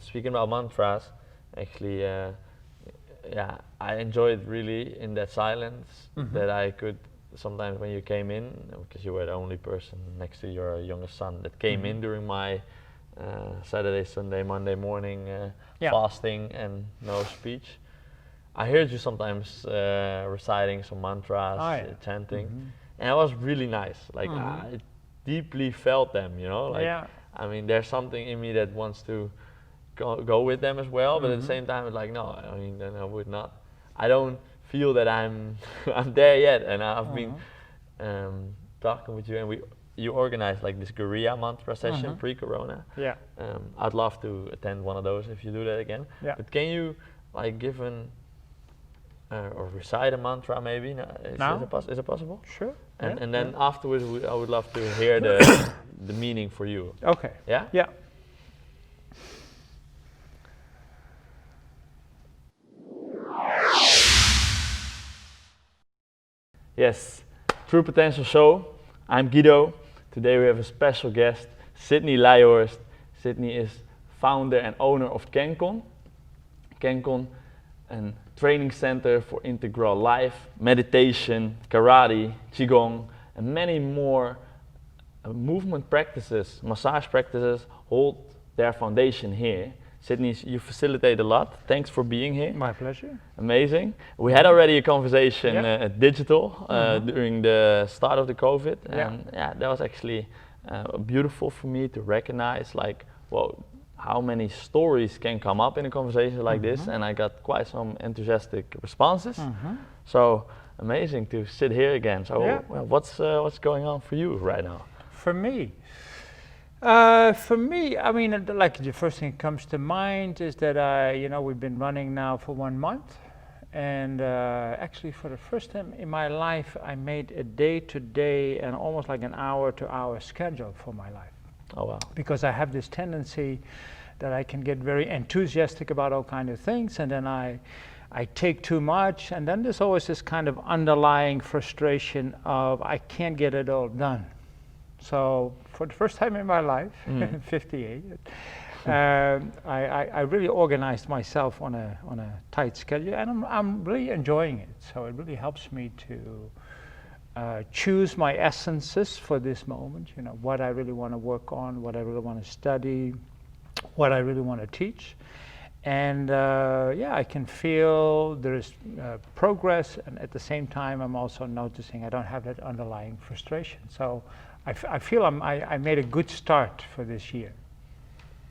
Speaking about mantras, actually, yeah, I enjoyed really in that silence that I could sometimes when you came in, because you were the only person next to your youngest son that came in during my Saturday, Sunday, Monday morning fasting and no speech. I heard you sometimes reciting some mantras, chanting, and it was really nice. Like I deeply felt them, you know. Like I mean, there's something in me that wants to go with them as well, but at the same time, it's like no. I mean, then I would not. I don't feel that I'm I'm there yet, and I've been talking with you, and you organized like this guerrilla mantra session pre-corona. Yeah. I'd love to attend one of those if you do that again. Yeah. But can you like give an or recite a mantra maybe? Is it possible? Sure. And then afterwards, I would love to hear the meaning for you. Okay. Yeah? Yeah. Yes, True Potential Show. I'm Guido. Today we have a special guest, Sydney Leijenhorst. Sydney is founder and owner of Kenkon. Kenkon, a training center for integral life, meditation, karate, Qi-gong, and many more movement practices, massage practices hold their foundation here. Sydney, you facilitate a lot. Thanks for being here. My pleasure. Amazing. We had already a conversation digital during the start of the COVID, and that was actually beautiful for me to recognize, like, well, how many stories can come up in a conversation like this, and I got quite some enthusiastic responses. So amazing to sit here again. So, well, what's going on for you right now? For me, I mean, like the first thing that comes to mind is that we've been running now for 1 month, and actually for the first time in my life, I made a day-to-day and almost like an hour-to-hour schedule for my life. Oh wow! Because I have this tendency that I can get very enthusiastic about all kinds of things, and then I take too much, and then there's always this kind of underlying frustration of I can't get it all done. So for the first time in my life, 58, I really organized myself on a tight schedule, and I'm really enjoying it. So it really helps me to choose my essences for this moment. You know, what I really want to work on, what I really want to study, what I really want to teach, and I can feel there is progress, and at the same time, I'm also noticing I don't have that underlying frustration. So I feel I made a good start for this year.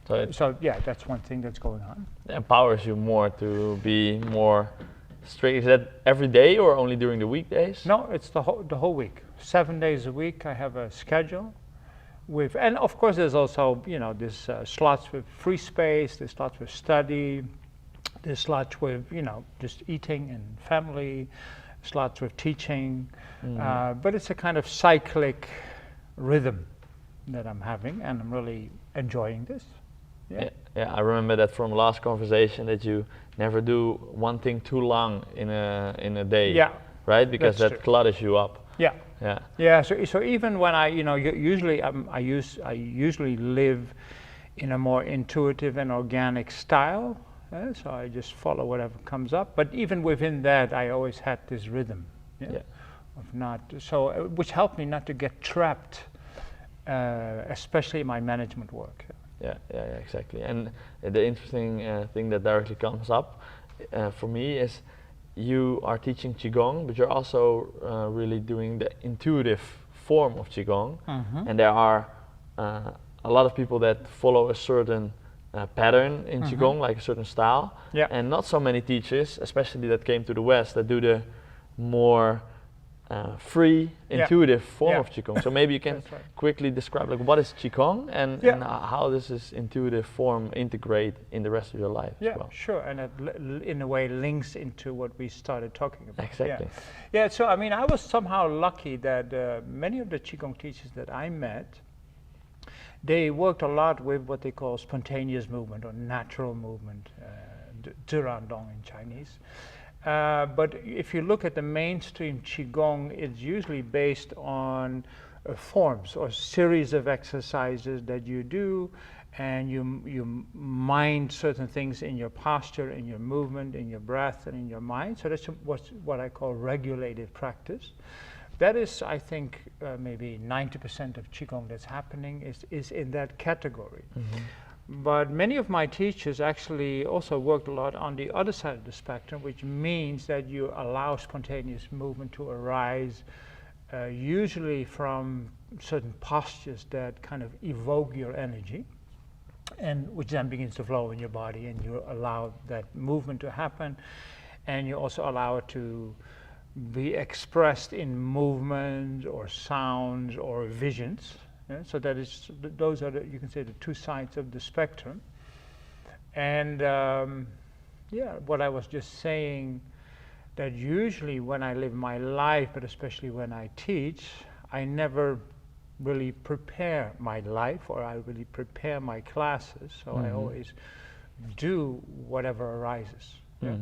So yeah, that's one thing that's going on. It empowers you more to be more strict. Is that every day or only during the weekdays? No, it's the whole week. 7 days a week I have a schedule with, and of course there's also, this slots with free space, there's slots with study, there's slots with, just eating and family, slots with teaching, but it's a kind of cyclic rhythm that I'm having, and I'm really enjoying this. Yeah, I remember that from last conversation that you never do one thing too long in a day. Yeah, right, because that clutters you up. Yeah. So even when I usually live in a more intuitive and organic style. So I just follow whatever comes up. But even within that, I always had this rhythm. Of not which helped me not to get trapped, especially in my management work. Yeah, exactly. And the interesting thing that directly comes up for me is you are teaching Qigong, but you're also really doing the intuitive form of Qigong. And there are a lot of people that follow a certain pattern in Qigong, like a certain style. And not so many teachers, especially that came to the West, that do the more free, intuitive form of Qigong. So maybe you can quickly describe like what is Qigong and how does this intuitive form integrate in the rest of your life as well. Sure, and it in a way links into what we started talking about. Exactly. Yeah, so I mean, I was somehow lucky that many of the Qigong teachers that I met, they worked a lot with what they call spontaneous movement or natural movement, Zhirandong in Chinese. But if you look at the mainstream Qigong, it's usually based on forms or series of exercises that you do, and you mind certain things in your posture, in your movement, in your breath, and in your mind. So that's what I call regulated practice. That is, I think, maybe 90% of Qigong that's happening is in that category. But many of my teachers actually also worked a lot on the other side of the spectrum, which means that you allow spontaneous movement to arise, usually from certain postures that kind of evoke your energy, and which then begins to flow in your body, and you allow that movement to happen, and you also allow it to be expressed in movement or sounds or visions. Yeah? So that is, those are you can say the two sides of the spectrum. And yeah, what I was just saying, that usually when I live my life, but especially when I teach, I never really prepare my life, or I really prepare my classes. So I always do whatever arises. Yeah?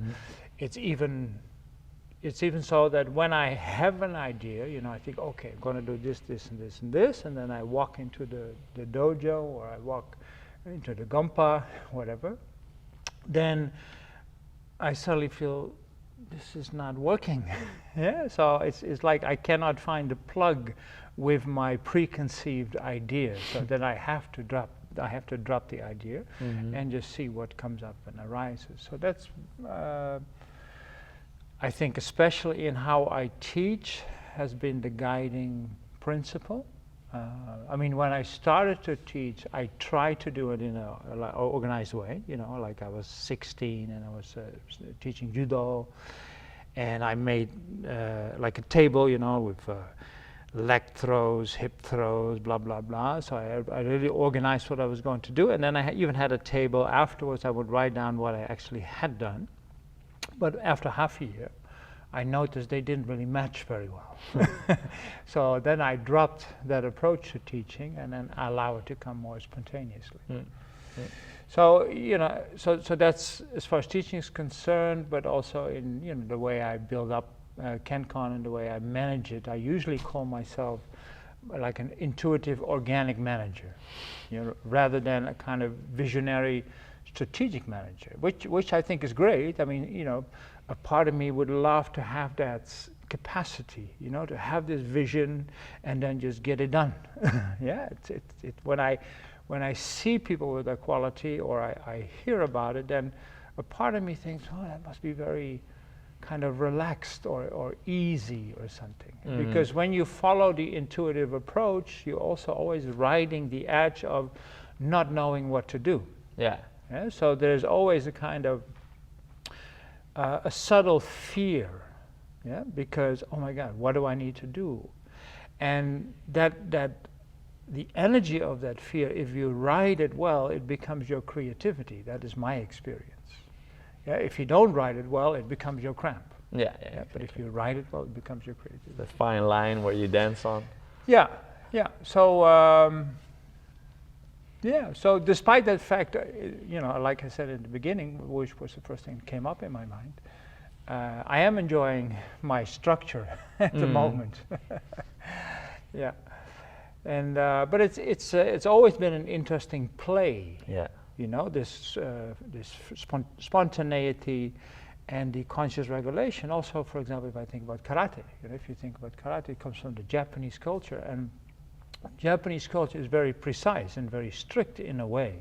It's even so that when I have an idea, I think, okay, I'm going to do this, this, and this, and this, and then I walk into the dojo, or I walk into the gompa, whatever, then I suddenly feel this is not working. Yeah, so it's like I cannot find a plug with my preconceived idea. So then I have to drop the idea and just see what comes up and arises. So that's I think, especially in how I teach, has been the guiding principle. I mean, when I started to teach, I tried to do it in an organized way. Like I was 16 and I was teaching judo, and I made like a table, with leg throws, hip throws, blah blah blah. So I really organized what I was going to do, and then I even had a table afterwards. I would write down what I actually had done. But after half a year, I noticed they didn't really match very well. So then I dropped that approach to teaching and then allow it to come more spontaneously. So, so that's as far as teaching is concerned, but also in, the way I build up Kenkon and the way I manage it. I usually call myself like an intuitive organic manager, rather than a kind of visionary strategic manager, which I think is great. I mean, a part of me would love to have that capacity, to have this vision and then just get it done. Yeah, when I see people with that quality, or I hear about it, then a part of me thinks, oh, that must be very kind of relaxed or easy or something. Because when you follow the intuitive approach, you're also always riding the edge of not knowing what to do. Yeah. Yeah, so there's always a kind of a subtle fear, because, oh my God, what do I need to do? And that the energy of that fear, if you ride it well, it becomes your creativity. That is my experience. Yeah, if you don't ride it well, it becomes your cramp. Yeah, exactly. But if you ride it well, it becomes your creativity. The fine line where you dance on. Yeah. So. So despite that fact, like I said in the beginning, which was the first thing that came up in my mind, I am enjoying my structure at the moment. Yeah, and but it's always been an interesting play. Yeah, this spontaneity and the conscious regulation. Also, for example, if I think about karate, if you think about karate, it comes from the Japanese culture, and Japanese culture is very precise and very strict in a way.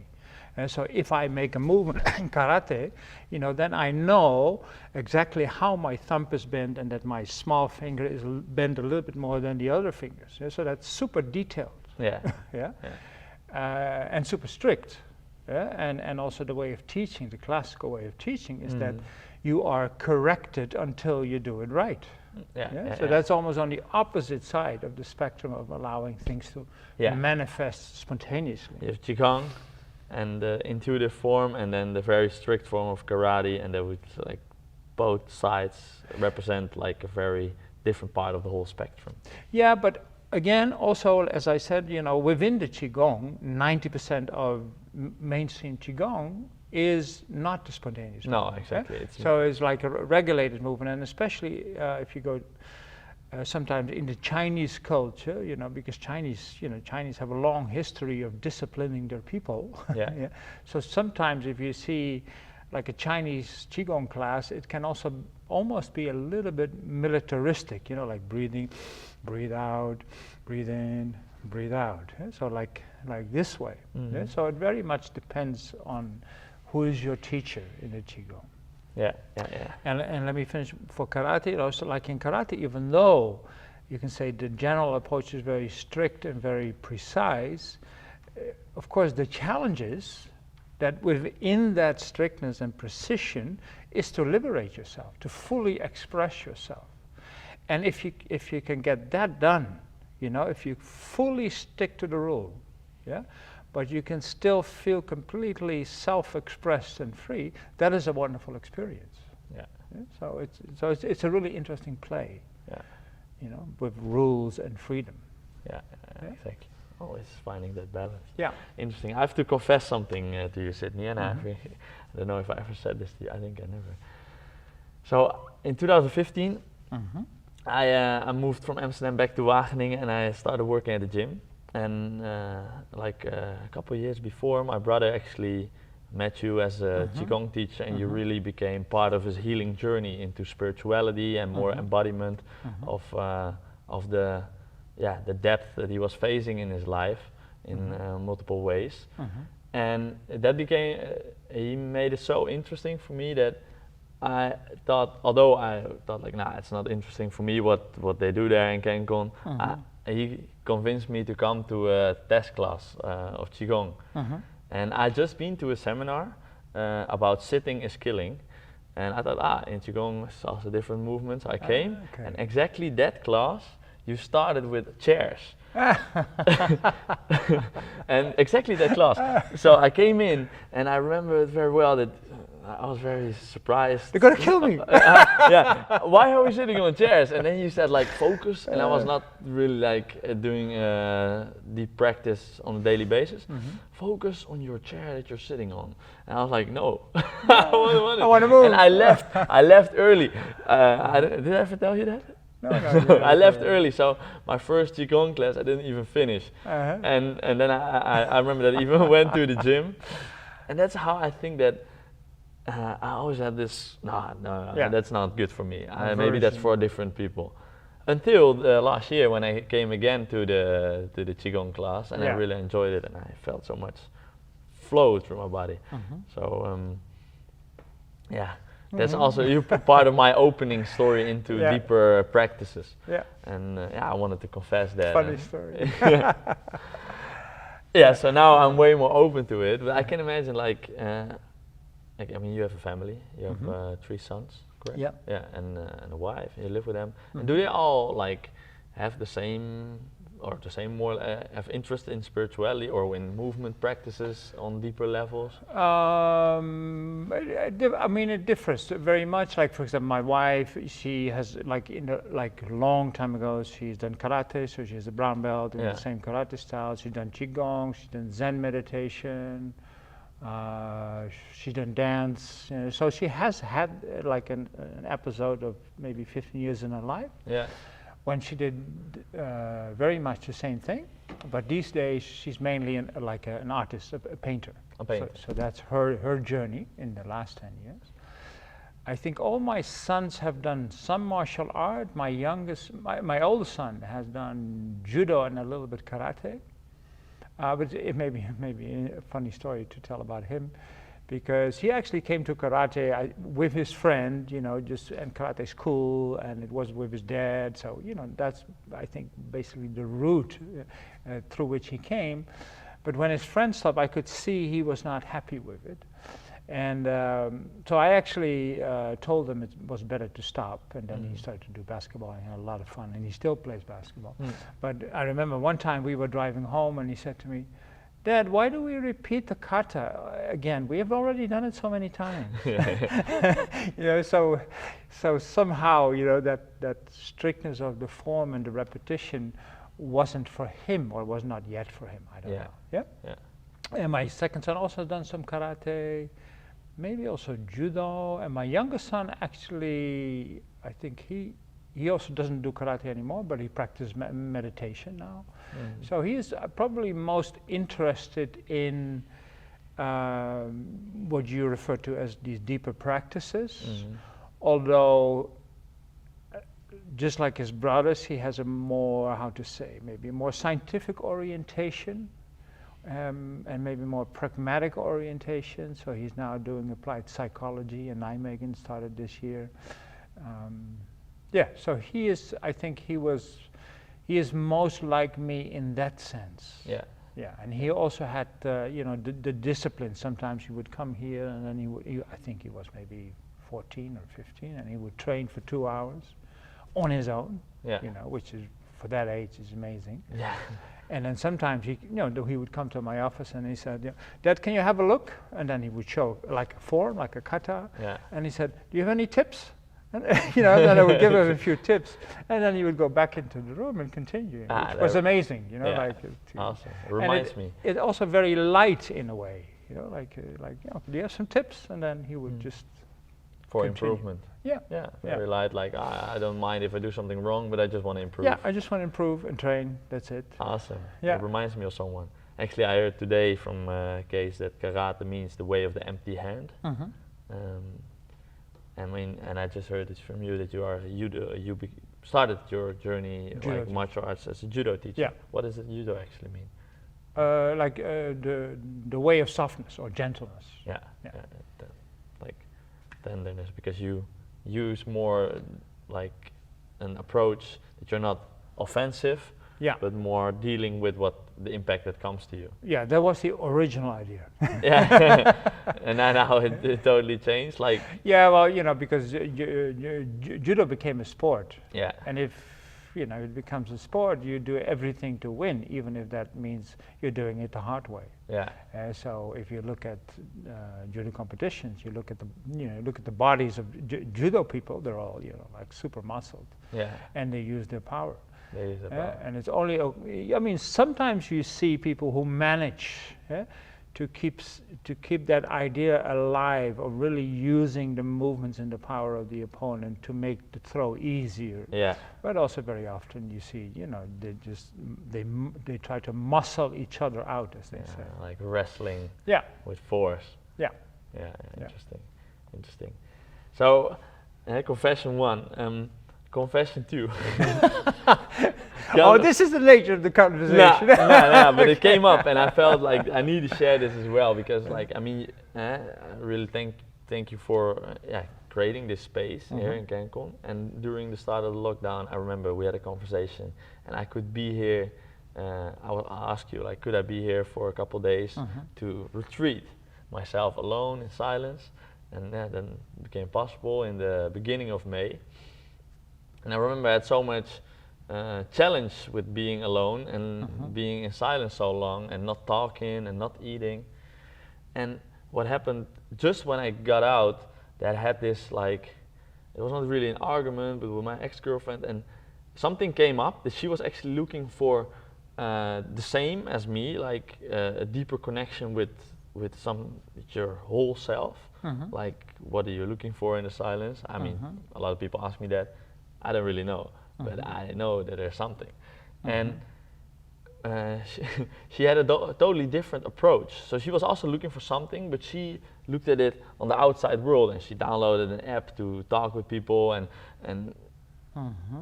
And so if I make a movement in karate, then I know exactly how my thumb is bent and that my small finger is bent a little bit more than the other fingers. Yeah? So that's super detailed. Yeah. Yeah. And super strict. Yeah? And also the way of teaching, the classical way of teaching, is that you are corrected until you do it right. So that's almost on the opposite side of the spectrum of allowing things to manifest spontaneously. You have Qi-gong and the intuitive form, and then the very strict form of karate, and that would, like, both sides represent like a very different part of the whole spectrum. Yeah, but again, also, as I said, within the Qi-gong, 90% of mainstream Qi-gong is not the spontaneous movement. No, exactly. So it's like a regulated movement, and especially if you go sometimes in the Chinese culture, because Chinese have a long history of disciplining their people. Yeah. Yeah. So sometimes if you see like a Chinese Qi-gong class, it can also almost be a little bit militaristic, like breathing, breathe out, breathe in, breathe out. Yeah? So like this way. Mm-hmm. Yeah? So it very much depends on who is your teacher in the Qi-gong. Yeah. And let me finish for karate. Also, like in karate, even though you can say the general approach is very strict and very precise, of course the challenge is that within that strictness and precision is to liberate yourself, to fully express yourself. And if you can get that done, if you fully stick to the rule, yeah, but you can still feel completely self-expressed and free, that is a wonderful experience. Yeah. Yeah? So it's a really interesting play. Yeah. With rules and freedom. Yeah. Exactly. Always finding that balance. Yeah. Interesting. I have to confess something to you, Sydney, and Mm-hmm. I don't know if I ever said this to you. I think I never. So in 2015, Mm-hmm. I moved from Amsterdam back to Wageningen, and I started working at the gym. And a couple of years before, my brother actually met you as a Qigong teacher, and you really became part of his healing journey into spirituality and more embodiment of the depth that he was facing in his life in multiple ways. And that became he made it so interesting for me that I thought, although I thought like, nah, it's not interesting for me what they do there in Kenkon, he convinced me to come to a test class of Qigong. And I just been to a seminar about sitting is killing, and I thought, in Qigong it's also different movements. I came, and exactly that class, you started with chairs. And exactly that class. So I came in, and I remember it very well that I was very surprised. You're gonna kill me. Yeah. Why are we sitting on chairs? And then you said like focus, and I was not really like doing deep practice on a daily basis. Focus on your chair that you're sitting on. And I was like, no, I want to move. And I left early. Did I ever tell you that? No, I left early, so my first Qigong class I didn't even finish. And then I remember that I even went to the gym, and that's how I think that. I always had this, that's not good for me. Maybe that's for different people. Until last year when I came again to the Qigong class, and I really enjoyed it, and I felt so much flow through my body. So that's also part of my opening story into deeper practices. Yeah. And I wanted to confess that. Funny story. Yeah. So now I'm way more open to it, but I can imagine you have a family. You have 3 sons, correct? Yeah. Yeah, and a wife. You live with them. And do they all have the same more have interest in spirituality or in movement practices on deeper levels? It differs very much. Like for example, my wife, she has long time ago, she's done karate, so she has a brown belt in the same karate style. She's done Qi-gong, she's done Zen meditation. She done dance, so she has had an episode of maybe 15 years in her life. Yeah. When she did very much the same thing, but these days she's mainly an artist, a painter. A painter. So that's her journey in the last 10 years. I think all my sons have done some martial art. My oldest son has done judo and a little bit karate. But it may be a funny story to tell about him, because he actually came to karate with his friend, and karate is cool, and it was with his dad. So that's, I think, basically the route through which he came. But when his friend stopped, I could see he was not happy with it. And so I actually told him it was better to stop, and then he started to do basketball, and he had a lot of fun, and he still plays basketball. But I remember one time we were driving home, and he said to me, "Dad, why do we repeat the kata again? We have already done it so many times." So somehow, that strictness of the form and the repetition wasn't for him, or was not yet for him. I don't know. Yeah. And my second son also done some karate, maybe also judo. And my youngest son, actually, I think he also doesn't do karate anymore, but he practices meditation now. So he is probably most interested in what you refer to as these deeper practices. Although, just like his brothers, he has a more, how to say, maybe a more scientific orientation. And maybe more pragmatic orientation. So he's now doing applied psychology in Nijmegen, started this year. So he is, I think he is most like me in that sense. Yeah, and he also had, the discipline. Sometimes he would come here and then I think he was maybe 14 or 15, and he would train for 2 hours on his own, which is, for that age, is amazing. And then sometimes he would come to my office and he said, "Dad, can you have a look?" And then he would show like a form, like a kata. And he said, "Do you have any tips?" And and then I would give him a few tips, and then he would go back into the room and continue. It was amazing, Awesome. It reminds me. It also very light in a way, do you have some tips? And then he would just for continue. Improvement. Very light. Like I don't mind if I do something wrong, but I just want to improve. I just want to improve and train. That's it. Awesome. It reminds me of someone. Actually, I heard today from a case that karate means the way of the empty hand. And I just heard this from you that you are you started your journey like martial arts as a judo teacher. What does judo actually mean? The way of softness or gentleness. Like tenderness, because you use more like an approach that you're not offensive, but more dealing with what the impact that comes to you. That was the original idea. And now it totally changed. Like because judo became a sport. And if it becomes a sport, you do everything to win, even if that means you're doing it the hard way. So if you look at judo competitions, you look at the bodies of judo people, they're all like super muscled. And they use their power. And it's only, sometimes you see people who manage to keep that idea alive of really using the movements and the power of the opponent to make the throw easier. But also very often you see, they try to muscle each other out, as they say. Like wrestling with force. Interesting. So, confession 1. Confession 2. This is the nature of the conversation. But it came up, and I felt like I need to share this as well, because I really thank you for creating this space here in Kenkon. And during the start of the lockdown, I remember we had a conversation, and I could be here. I would ask you, could I be here for a couple days to retreat myself alone in silence, and then it became possible in the beginning of May. And I remember I had so much challenge with being alone and being in silence so long and not talking and not eating. And what happened just when I got out, that I had this it was not really an argument, but with my ex-girlfriend, and something came up that she was actually looking for the same as me, a deeper connection with your whole self. Like, what are you looking for in the silence? I mean, a lot of people ask me that. I don't really know, but I know that there's something. And she had a totally different approach. So she was also looking for something, but she looked at it on the outside world, and she downloaded an app to talk with people. And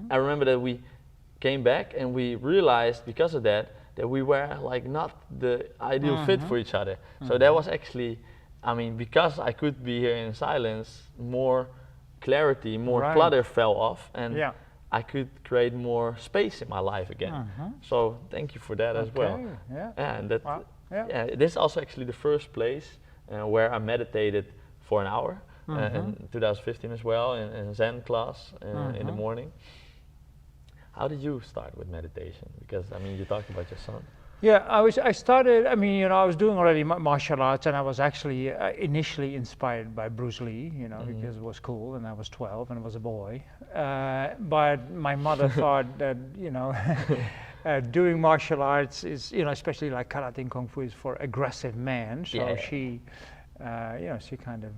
I remember that we came back and we realized because of that we were not the ideal fit for each other. So that was actually, because I could be here in silence, more clarity, more clutter fell off, and I could create more space in my life again. So thank you for that as well. And this is also actually the first place where I meditated for an hour in 2015 as well, in Zen class in the morning. How did you start with meditation? Because you talked about your son. I started, I was doing already martial arts, and I was actually initially inspired by Bruce Lee, because it was cool, and I was 12 and I was a boy. But my mother thought that, doing martial arts is, especially like karate and kung fu, is for aggressive men. So she kind of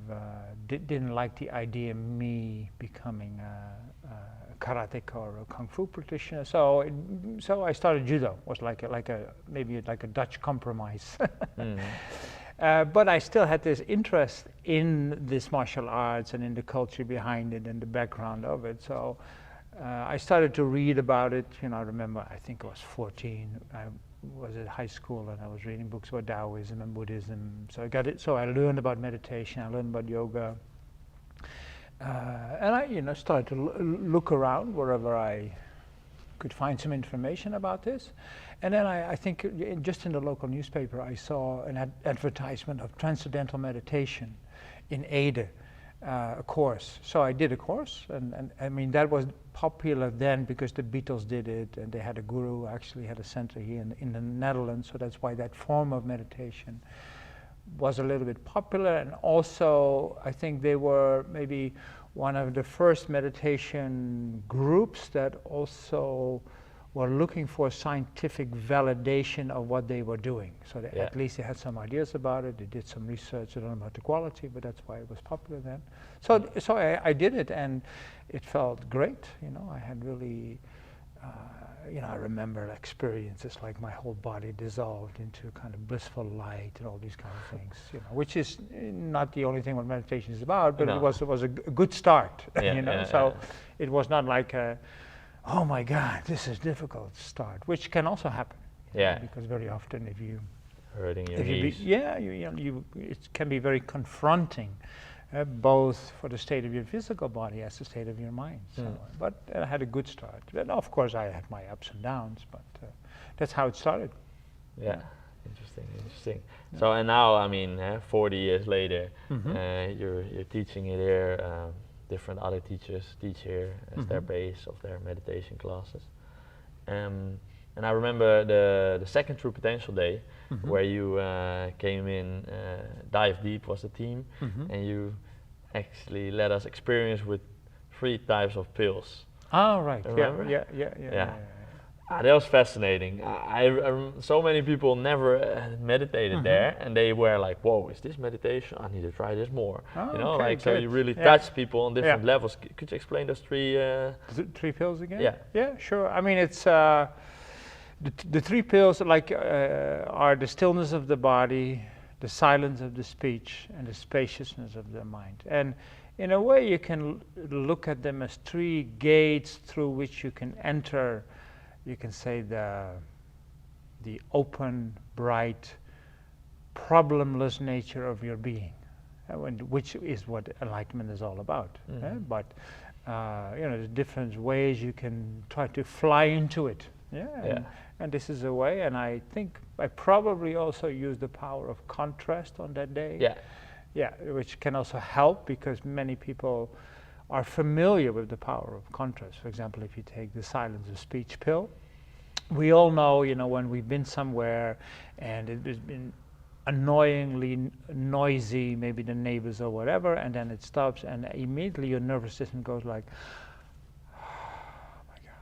didn't like the idea of me becoming a karateka or a kung fu practitioner. So I started judo. Was like maybe like a Dutch compromise. But I still had this interest in this martial arts and in the culture behind it and the background of it. So I started to read about it. You know, I remember, I think I was 14. I was at high school and I was reading books about Taoism and Buddhism. So I got it. So I learned about meditation. I learned about yoga. And I, you know, started to look around wherever I could find some information about this. And then I think just in the local newspaper, I saw an advertisement of Transcendental Meditation in Ede, a course. So I did a course, and I mean, that was popular then because the Beatles did it, and they had a guru, actually had a center here in the Netherlands, so that's why that form of meditation was a little bit popular. And also, I think they were maybe one of the first meditation groups that also were looking for scientific validation of what they were doing. So they, at least they had some ideas about it. They did some research. I don't know about the quality, but that's why it was popular then. So I did it, and it felt great. You know, I had really, you know, I remember experiences like my whole body dissolved into kind of blissful light and all these kind of things. You know, which is not the only thing what meditation is about, but it was a good start. You know, so it was not like a, oh my God, this is difficult start, which can also happen. Yeah. Because very often if you hurting your knees. It can be very confronting, both for the state of your physical body as the state of your mind. So, but I had a good start. And of course, I had my ups and downs, but that's how it started. Yeah, interesting. Yeah. So, and now, I mean, 40 years later, you're teaching it here. Different other teachers teach here as their base of their meditation classes. And I remember the second True Potential Day, where you came in, Dive Deep was the theme, and you actually let us experience with 3 types of pills. Oh, right. Remember? Yeah. That was fascinating. So many people never meditated there, and they were like, "Whoa, is this meditation? I need to try this more." Oh, you know, okay, like so you really touch people on different levels. Could you explain those 3? 3 pills again? Yeah. Yeah, sure. I mean, it's the 3 pills like are the stillness of the body, the silence of the speech, and the spaciousness of the mind. And in a way, you can look at them as 3 gates through which you can enter. You can say the open, bright, problemless nature of your being, which is what enlightenment is all about. But you know, there's different ways you can try to fly into it. And this is a way. And I think I probably also use the power of contrast on that day. Which can also help because many people are familiar with the power of contrast. For example, if you take the silence of speech pill, we all know, you know, when we've been somewhere and it has been annoyingly noisy, maybe the neighbors or whatever, and then it stops and immediately your nervous system goes like, oh my God,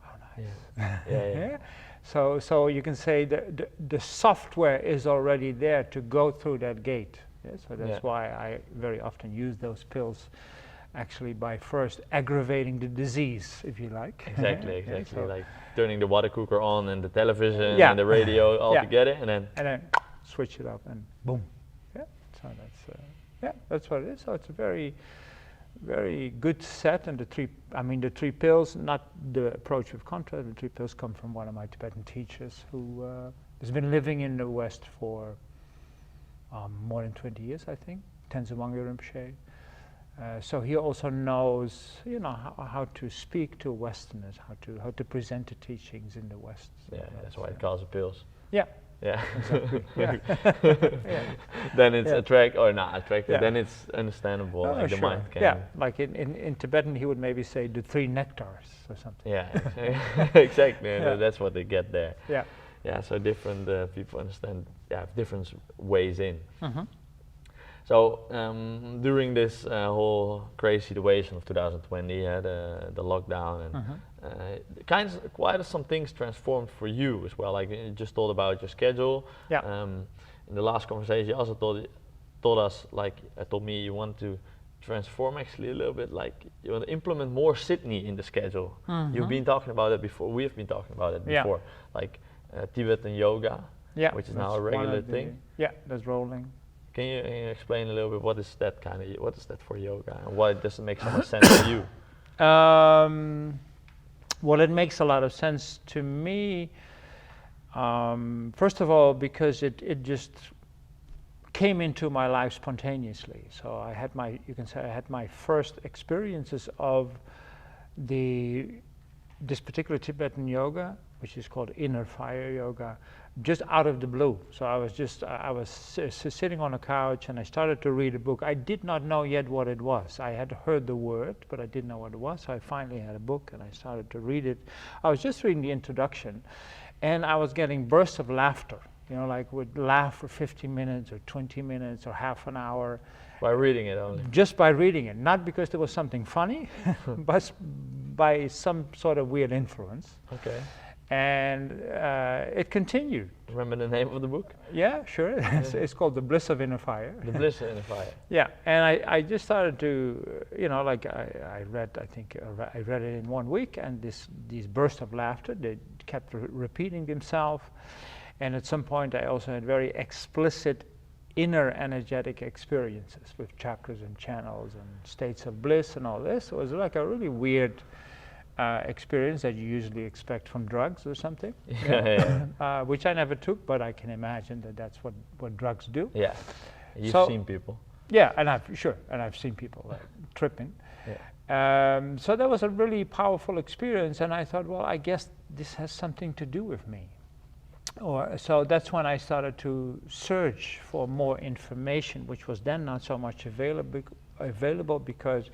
how nice. So you can say the software is already there to go through that gate. So that's why I very often use those pills actually by first aggravating the disease, if you like. Exactly. So like turning the water cooker on and the television and the radio all together, and then switch it up and boom. So that's what it is. So it's a very, very good set. And the 3 pills, not the approach with contrast. The 3 pills come from one of my Tibetan teachers who has been living in the West for more than 20 years, I think. Tenzin Wangyal Rinpoche. So he also knows, you know, how to speak to Westerners, how to present the teachings in the West. So that's why it calls it pills. Yeah. Exactly. Then it's attractive. Then it's understandable. Like the mind can. Like in Tibetan, he would maybe say the 3 nectars or something. Exactly. That's what they get there. So different people understand. Different ways in. So during this whole crazy situation of 2020, the lockdown, and quite some things transformed for you as well. Like you just told about your schedule. In the last conversation, you also told us, like told me, you want to transform actually a little bit, like you want to implement more Sydney in the schedule. You've been talking about it before, we've been talking about it before, like Tibetan yoga, which is now a regular thing. Yeah, that's rolling. Can you explain a little bit what is that what is that for yoga, and why does it make so much sense to you? Well, it makes a lot of sense to me. First of all, because it just came into my life spontaneously. So I had you can say I had my first experiences of this particular Tibetan yoga, which is called inner fire yoga, just out of the blue. So I was sitting on a couch and I started to read a book. I did not know yet what it was. I had heard the word, but I didn't know what it was. So I finally had a book and I started to read it. I was just reading the introduction, and I was getting bursts of laughter. You know, like would laugh for 15 minutes or 20 minutes or half an hour. By reading it only? Just by reading it. Not because there was something funny, but by some sort of weird influence. Okay. And it continued. Remember the name of the book? Yeah, sure. It's called The Bliss of Inner Fire. The Bliss of Inner Fire. Yeah, and I just started to, you know, like I read it in 1 week, and these bursts of laughter, they kept repeating themselves. And at some point I also had very explicit inner energetic experiences with chakras and channels and states of bliss and all this. It was like a really weird experience that you usually expect from drugs or something. Which I never took, but I can imagine that that's what drugs do. Yeah, you've seen people. Yeah, and I've seen people tripping. Yeah. So that was a really powerful experience, and I thought, well, I guess this has something to do with me. So that's when I started to search for more information, which was then not so much available because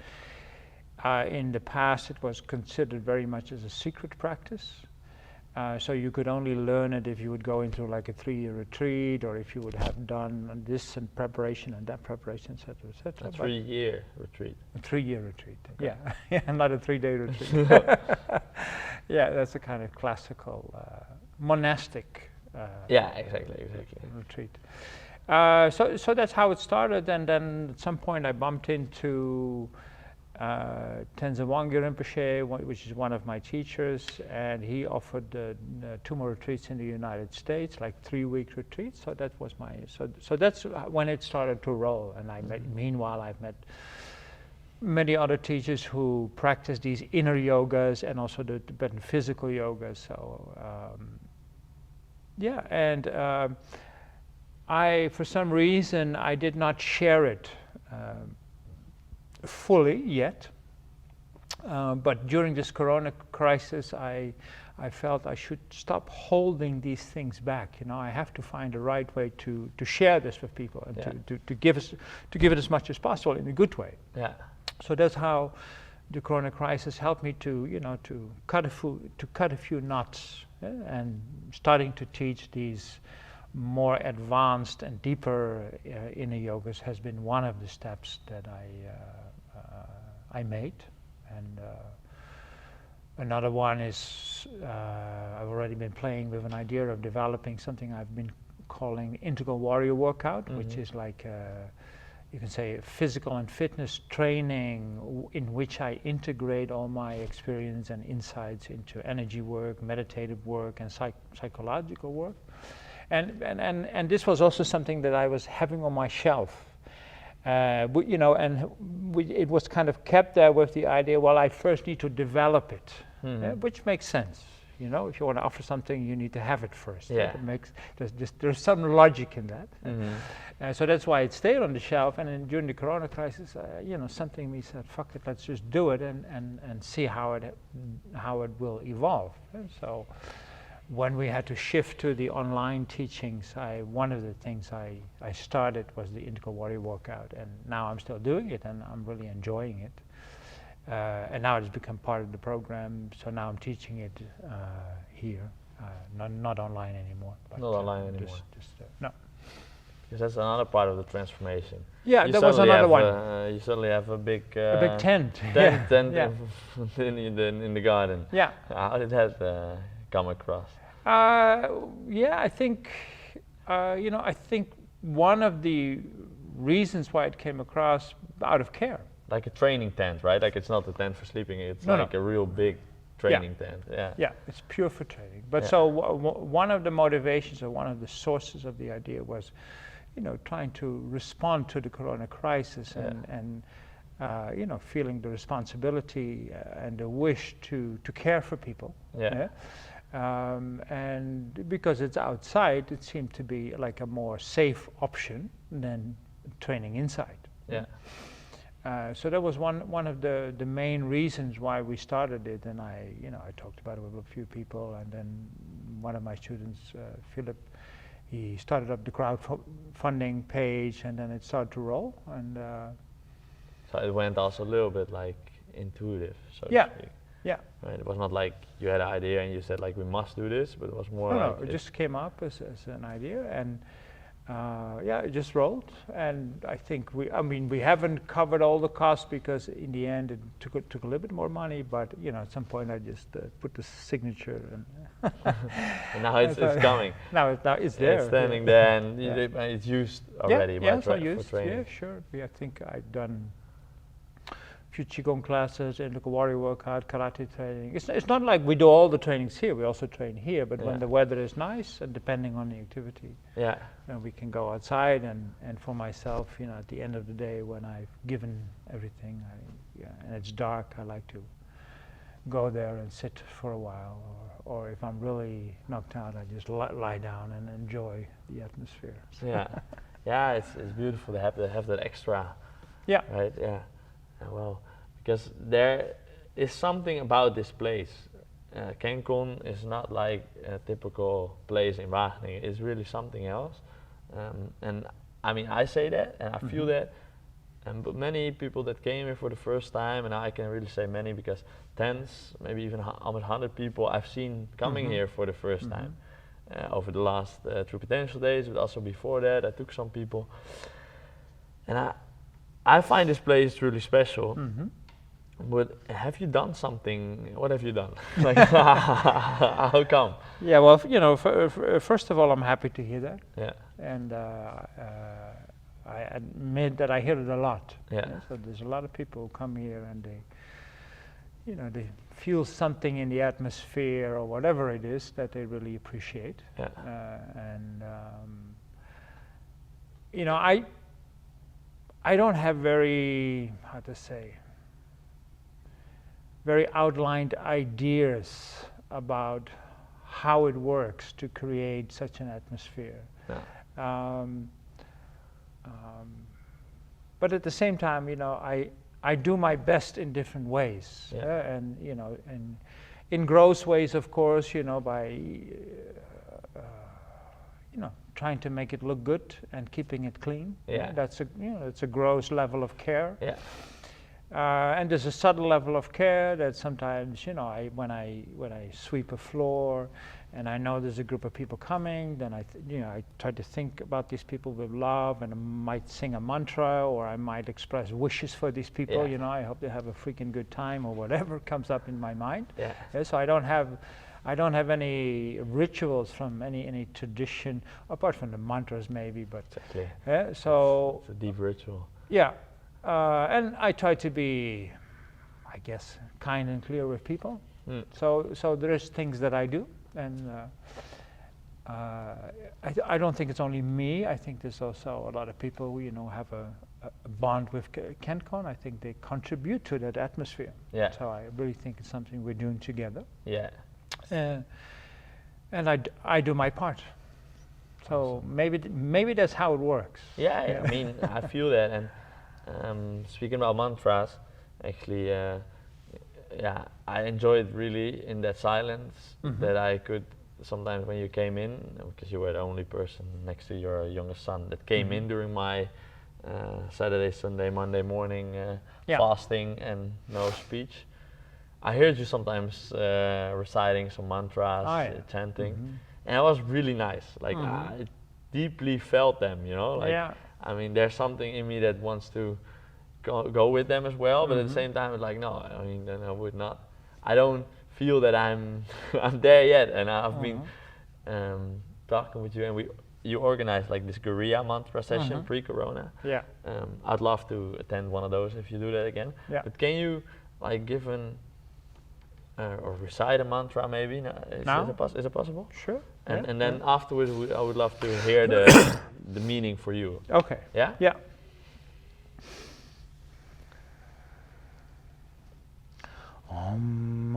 in the past it was considered very much as a secret practice. So you could only learn it if you would go into like a 3-year retreat, or if you would have done this and preparation and that preparation, etc., etc. A 3-year retreat. A 3-year retreat. Okay. Yeah, not a 3-day retreat. Yeah, that's a kind of classical monastic. Exactly. Retreat. So that's how it started, and then at some point I bumped into Tenzin Wangyal Rinpoche, which is one of my teachers, and he offered 2 more retreats in the United States, like 3-week retreats. So that was so that's when it started to roll. And meanwhile I've met many other teachers who practice these inner yogas and also the Tibetan physical yogas. So I, for some reason, I did not share it fully yet. But during this Corona crisis, I felt I should stop holding these things back. You know, I have to find the right way to share this with people and to give it as much as possible in a good way. Yeah. So that's how the Corona crisis helped me to cut a few knots. And starting to teach these more advanced and deeper inner yogas has been one of the steps that I made. And another one is I've already been playing with an idea of developing something I've been calling Integral Warrior Workout, which is like you can say physical and fitness training in which I integrate all my experience and insights into energy work, meditative work, and psychological work. And this was also something that I was having on my shelf. It was kind of kept there with the idea, well, I first need to develop it, which makes sense. You know, if you want to offer something, you need to have it first. Yeah. There's some logic in that. So that's why it stayed on the shelf. And then during the Corona crisis, something in me said, "Fuck it, let's just do it and see how it will evolve." And so when we had to shift to the online teachings, one of the things I started was the Integral Warrior Workout, and now I'm still doing it, and I'm really enjoying it. And now it's become part of the program, so now I'm teaching it here, not online anymore. Not online anymore. No. Because that's another part of the transformation. Yeah, that was another one. You suddenly have a big tent. Tent in the garden. Yeah. How did that come across? I think one of the reasons why it came across out of care. like a training tent, right? Like it's not a tent for sleeping. It's No, like no. a real big training tent. Yeah. Yeah, it's pure for training. But Yeah. so one of the motivations or one of the sources of the idea was, trying to respond to the Corona crisis and feeling the responsibility and the wish to care for people. Yeah. And because it's outside, it seemed to be like a more safe option than training inside. Yeah. So that was one of the main reasons why we started it, and I talked about it with a few people, and then one of my students, Philip, he started up the crowdfunding page, and then it started to roll, and So it went also a little bit like intuitive, so Yeah. to speak. yeah, Right? It was not like you had an idea and you said like we must do this, but it was more no, like it just came up as an idea, and it just rolled. And I think we haven't covered all the costs because in the end it took a little bit more money, but at some point I just put the signature and and now it's coming. now it's there. It's standing there and it's used already Yeah, by it's not for used. training. Yeah, sure. I think I've done a few Qi-gong classes, and warrior workout, karate training. It's not like we do all the trainings here. We also train here, but when the weather is nice and depending on the activity, Yeah. we can go outside. And for myself, at the end of the day, when I've given everything, and it's dark, I like to go there and sit for a while, or if I'm really knocked out, I just lie down and enjoy the atmosphere. Yeah. Yeah, it's beautiful to have that extra. Yeah. Right. Yeah. Well, because there is something about this place. Kenkon is not like a typical place in Wageningen. It's really something else. And I mean, I say that, and I feel that. But many people that came here for the first time, and I can really say many because tens, maybe even almost 100 people I've seen coming here for the first time over the last True Potential days, but also before that, I took some people. And I find this place really special. But have you done something? What have you done? Like, how come? Yeah, well, first of all, I'm happy to hear that. Yeah. And I admit that I hear it a lot. Yeah. So there's a lot of people who come here and they feel something in the atmosphere or whatever it is that they really appreciate. Yeah. I don't have very outlined ideas about how it works to create such an atmosphere. Yeah. But at the same time, I do my best in different ways. Yeah. And in gross ways, of course, by trying to make it look good and keeping it clean. Yeah. It's a gross level of care. Yeah. And there's a subtle level of care that sometimes, when I sweep a floor and I know there's a group of people coming, then I try to think about these people with love, and I might sing a mantra, or I might express wishes for these people. Yeah. I hope they have a freaking good time, or whatever comes up in my mind. Yeah. So I don't have any rituals from any tradition, apart from the mantras maybe. But Exactly. so It's a deep ritual. yeah. And I try to be, I guess, kind and clear with people. So there's things that I do, and I don't think it's only me. I think there's also a lot of people who have a bond with Kenkon. I think they contribute to that atmosphere. Yeah. So I really think it's something we're doing together. Yeah. And I do my part. So Awesome. maybe that's how it works. Yeah. I mean, I feel that. And speaking about mantras, actually, I enjoyed really in that silence that I could sometimes when you came in, because you were the only person next to your youngest son that came in during my Saturday, Sunday, Monday morning fasting and no speech. I heard you sometimes reciting some mantras, chanting, and it was really nice. Like I deeply felt them, I mean, there's something in me that wants to go with them as well, but at the same time, it's like, no, I mean, then I would not. I don't feel that I'm there yet, and I've been talking with you, and we you organized like this guerrilla mantra session pre-corona. Yeah. I'd love to attend one of those if you do that again. Yeah. But can you like give an or recite a mantra maybe? No, is it possible? Sure. And then afterwards, I would love to hear the meaning for you. Okay. Yeah? Yeah. Om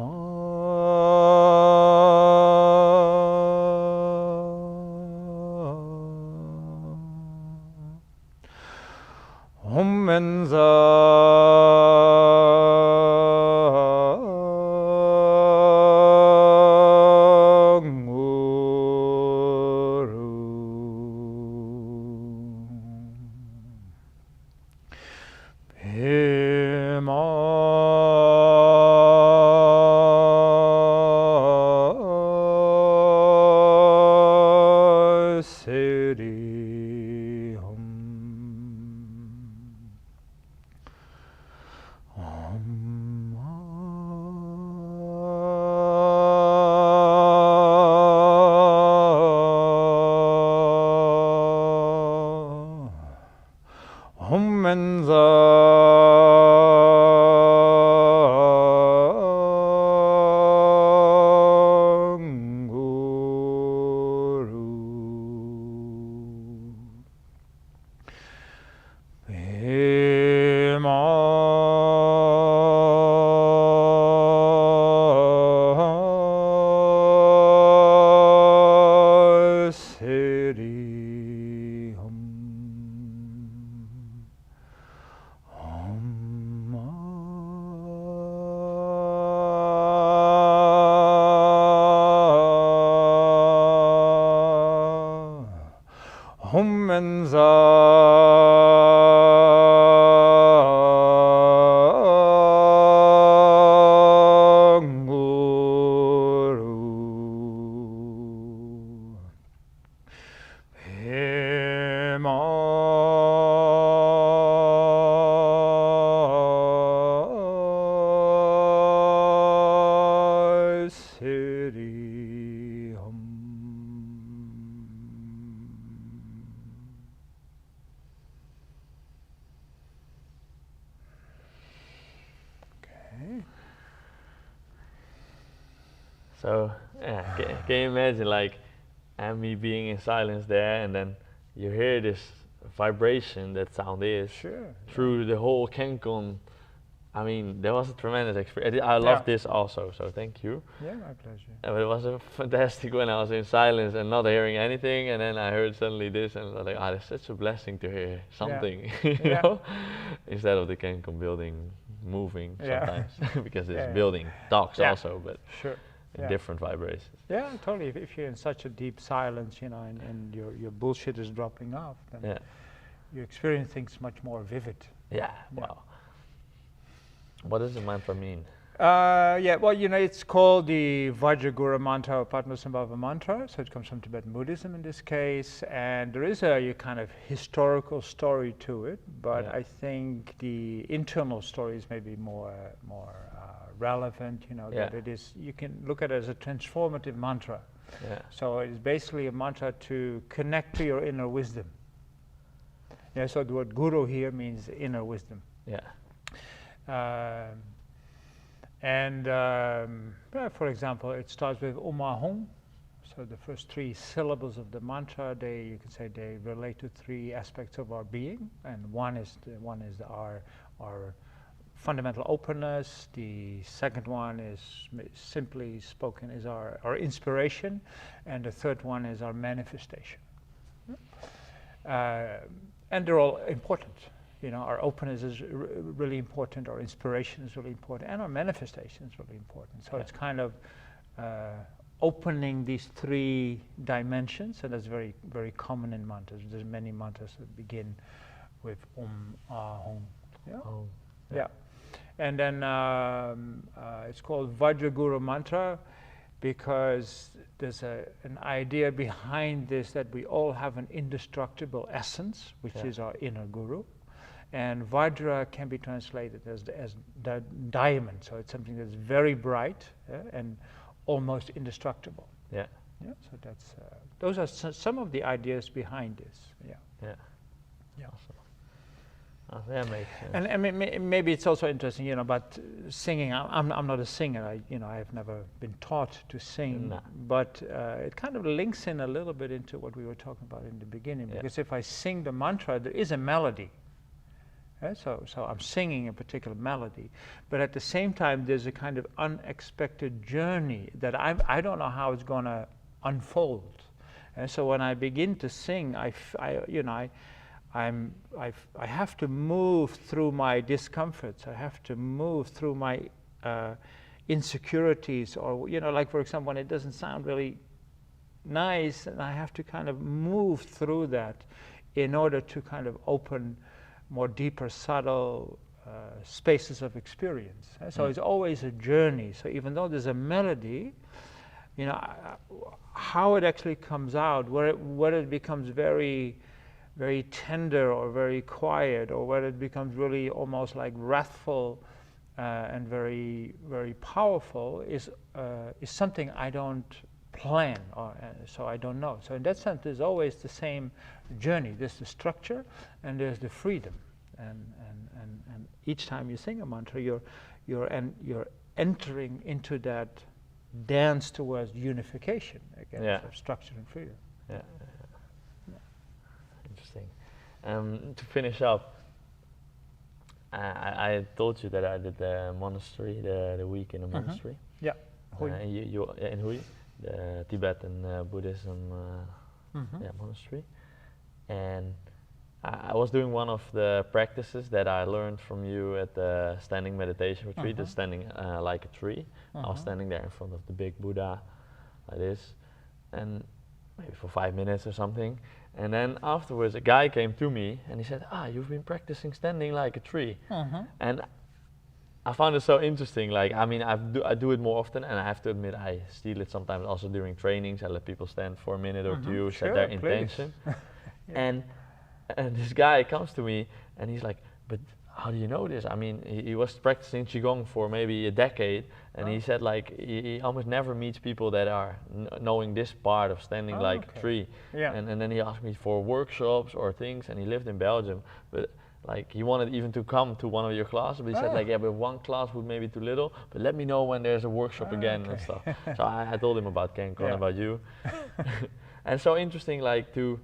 So, yeah, can you imagine like me being in silence there, and then you hear this vibration that sound is through the whole Kenkon. I mean, that was a tremendous experience. I love this also, so thank you. Yeah, my pleasure. But it was a fantastic when I was in silence and not hearing anything, and then I heard suddenly this, and I was like, it's such a blessing to hear something, you know, instead of the Kenkon building moving sometimes, because this building talks also, but in different vibrations. Yeah, totally. If you're in such a deep silence, you know, and your bullshit is dropping off, then you experience things much more vivid. Yeah, wow. What does the mantra mean? Well, you know, it's called the Vajraguru mantra or Padmasambhava mantra, so it comes from Tibetan Buddhism in this case, and there is a kind of historical story to it, but I think the internal story is maybe more relevant, you know, that it is, you can look at it as a transformative mantra. So it is basically a mantra to connect to your inner wisdom. Yeah, so the word guru here means inner wisdom. For example, it starts with Om Ahom. So the first three syllables of the mantra, you can say they relate to three aspects of our being, and one is our fundamental openness. The second one is simply spoken is our inspiration, and the third one is our manifestation. And they're all important. You know, our openness is really important, our inspiration is really important, and our manifestation is really important. So it's kind of opening these three dimensions, and that's very, very common in mantras. There's many mantras that begin with Om, Ahom. And then it's called Vajraguru mantra because there's an idea behind this that we all have an indestructible essence, which is our inner guru. And Vajra can be translated as the diamond, so it's something that's very bright and almost indestructible. Yeah, so that's those are some of the ideas behind this. Yeah. Yeah. Yeah. Awesome. That makes sense. And maybe it's also interesting, you know, but singing. I'm not a singer. I have never been taught to sing. Nah. But it kind of links in a little bit into what we were talking about in the beginning. Yeah. Because if I sing the mantra, there is a melody. So I'm singing a particular melody, but at the same time, there's a kind of unexpected journey that I don't know how it's going to unfold. And so when I begin to sing, I have to move through my discomforts. I have to move through my insecurities, or like for example, when it doesn't sound really nice, and I have to kind of move through that in order to kind of open more deeper, subtle spaces of experience. So it's always a journey. So even though there's a melody, how it actually comes out, whether it becomes very, very tender or very quiet, or whether it becomes really almost like wrathful and very, very powerful, is something I don't plan, or so I don't know. So in that sense, there's always the same journey. There's the structure and there's the freedom, and each time you sing a mantra, you're entering into that dance towards unification again. Yeah. So structure and freedom. Yeah. Interesting. To finish up, I told you that I did the monastery, the week in the monastery. Yeah. You in Hui, the Tibetan Buddhism monastery, and I was doing one of the practices that I learned from you at the standing meditation retreat, the standing like a tree. I was standing there in front of the big Buddha, like this, and maybe for 5 minutes or something. And then afterwards, a guy came to me and he said, "You've been practicing standing like a tree." And I found it so interesting. Like, I mean, I do it more often, and I have to admit, I steal it sometimes also during trainings. I let people stand for a minute or two, set their intention. And this guy comes to me and he's like, "But how do you know this?" I mean, he was practicing Qi-gong for maybe a decade, and he said like he almost never meets people that are knowing this part of standing like a tree. And then he asked me for workshops or things, and he lived in Belgium, but like he wanted even to come to one of your classes, but he said like, "Yeah, but one class would maybe too little, but let me know when there's a workshop again," and stuff. So I told him about Kenkon, about you. And so interesting, like to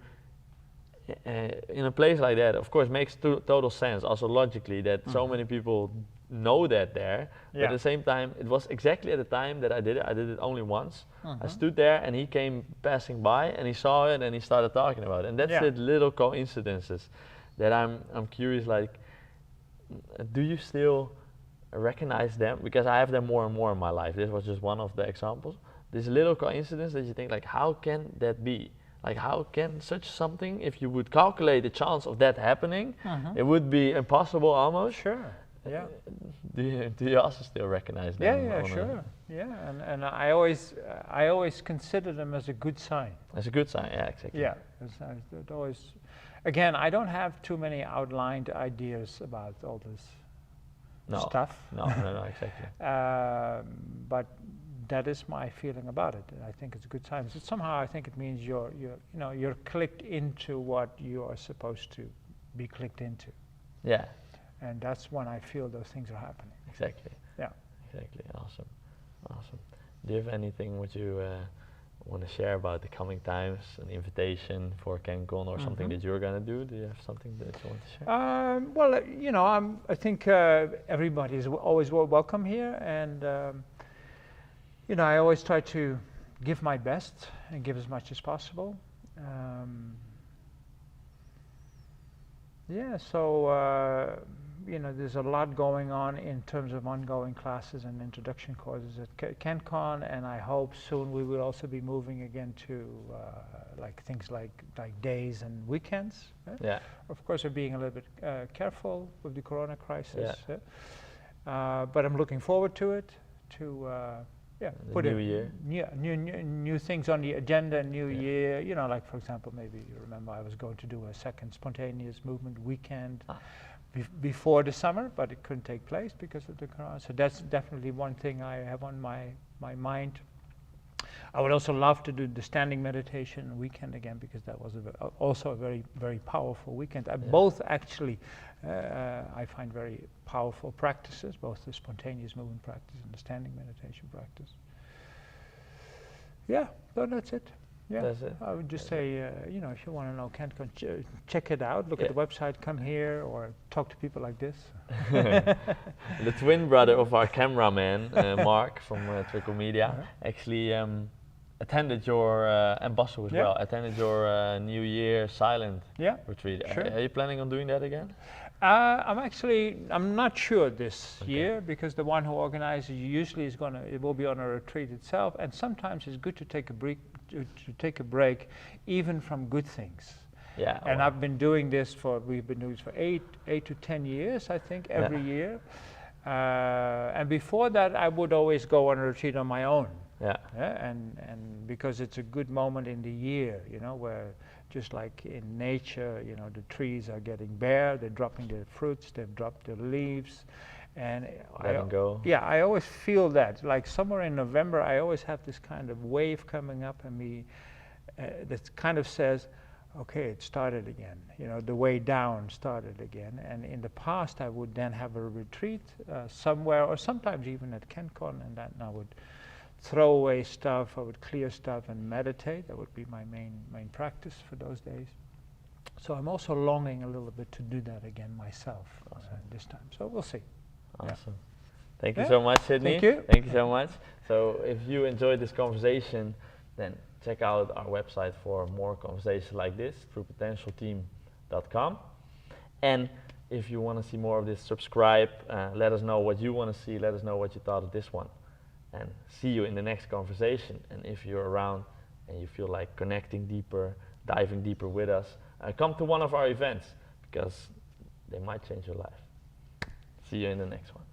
in a place like that, of course, makes total sense, also logically, that so many people know that there. But at the same time, it was exactly at the time that I did it. I did it only once. I stood there and he came passing by and he saw it and he started talking about it. And that's the little coincidences that I'm curious, like, do you still recognize them? Because I have them more and more in my life. This was just one of the examples. This little coincidence that you think like, how can that be? Like, how can such something, if you would calculate the chance of that happening, it would be impossible almost. Sure. Yeah. Do you also still recognize them? Yeah, sure. Yeah, and I always consider them as a good sign. As a good sign, yeah, exactly. Yeah, it always. Again, I don't have too many outlined ideas about all this stuff. No, exactly. But that is my feeling about it. I think it's a good sign. So somehow I think it means you're clicked into what you are supposed to be clicked into. Yeah. And that's when I feel those things are happening. Exactly. Yeah. Exactly. Awesome. Do you have anything what you want to share about the coming times, an invitation for Kenkon or something that you're going to do? Do you have something that you want to share? Well, I think everybody is always welcome here, and I always try to give my best and give as much as possible. There's a lot going on in terms of ongoing classes and introduction courses at Kenkon, and I hope soon we will also be moving again to things like days and weekends. Yeah. Of course, we're being a little bit careful with the Corona crisis, but I'm looking forward to it. Put new year. New things on the agenda, new year. Like for example, maybe you remember I was going to do a second spontaneous movement weekend before the summer, but it couldn't take place because of the corona. So that's definitely one thing I have on my mind. I would also love to do the standing meditation weekend again, because that was also a very, very powerful weekend. Both actually, I find very powerful practices, both the spontaneous movement practice and the standing meditation practice. Yeah, so that's it. Yeah, That's it. I would just say, you know, if you want to know Kenkon, check it out. Look at the website, come here, or talk to people like this. The twin brother of our cameraman, Mark from Trickle Media, actually attended your, and Basso as well, attended your New Year silent retreat. Sure. Are you planning on doing that again? I'm not sure this year, because the one who organizes usually it will be on a retreat itself, and sometimes it's good to take a break, even from good things. Yeah. And I've been doing this we've been doing this for 8 to 10 years, I think, every year. And before that, I would always go on a retreat on my own. And because it's a good moment in the year, you know, where just like in nature, you know, the trees are getting bare, they're dropping their fruits, they've dropped their leaves, and let them go. Yeah, I always feel that. Like somewhere in November, I always have this kind of wave coming up in me that kind of says, okay, it started again. You know, the way down started again. And in the past, I would then have a retreat somewhere, or sometimes even at Kenkon, and then I would throw away stuff, I would clear stuff and meditate. That would be my main practice for those days. So I'm also longing a little bit to do that again myself this time. So we'll see. Awesome. Thank you so much, Sydney. Thank you. Thank you so much. So if you enjoyed this conversation, then check out our website for more conversations like this, truepotentialteam.com. And if you want to see more of this, subscribe, let us know what you want to see, let us know what you thought of this one. And see you in the next conversation. And if you're around and you feel like connecting deeper, diving deeper with us, come to one of our events, because they might change your life. See you in the next one.